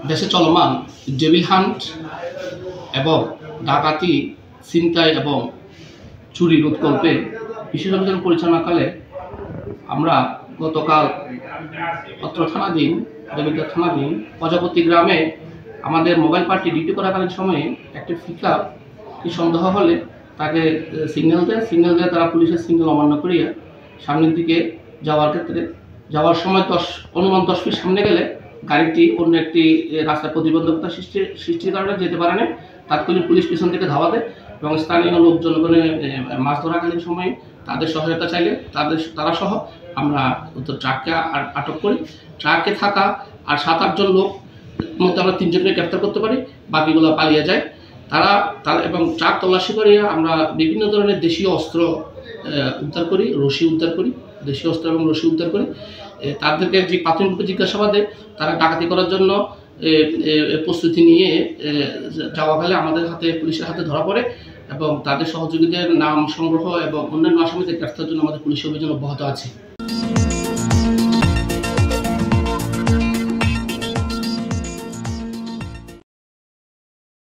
দেশে চলমান devil hunt এবং ডাকাতি, ছিনতাই এবং চুরি রোধকল্পে বিশেষ অভিযান পরিচালনাকালে আমরা গতকাল অত্র থানাধীন দেবিদ্বার থানাধীন প্রজাপতি গ্রামে আমাদের মোবাইল পার্টি ডিউটি করাকালীন সময়ে একটি পিকআপ সন্দেহ হলে তাকে সিগন্যাল দেয় তারা পুলিশের সিগন্যাল অমান্য করিয়া সামনের দিকে যাওয়ার সময় অনুমান 10 ফিট সামনে গেলে গাড়িটি অন্য একটি রাস্তার প্রতিবন্ধকতা সৃষ্টির কারণে যেতে পারে না। তাৎক্ষণিক পুলিশ পিছন থেকে ধাওয়া দেয় এবং স্থানীয় লোকজন মাছ ধরাকালীন সময়ে তাদের সহায়তা চাইলে তারা সহ আমরা ট্রাককে আটক করি। ট্রাকে থাকা আর 7-8 জন লোক মধ্যে আমরা 3 জনকে গ্রেপ্তার করতে পারি, বাকিগুলো পালিয়ে যায়। তারা এবং ট্রাক তল্লাশি করিয়া আমরা বিভিন্ন ধরনের দেশীয় অস্ত্র উদ্ধার করি, দেশীয় অস্ত্র এবং রশি উদ্ধার করি। তাদেরকে যে প্রাথমিক জিজ্ঞাসাবাদে তারা ডাকাতি করার জন্য প্রস্তুতি নিয়ে যাওয়া গেলে আমাদের পুলিশের হাতে ধরা পড়ে এবং তাদের সহযোগীদের নাম সংগ্রহ এবং অন্যান্য আসামিদের গ্রেফতারের জন্য আমাদের পুলিশ অভিযান অব্যাহত আছে।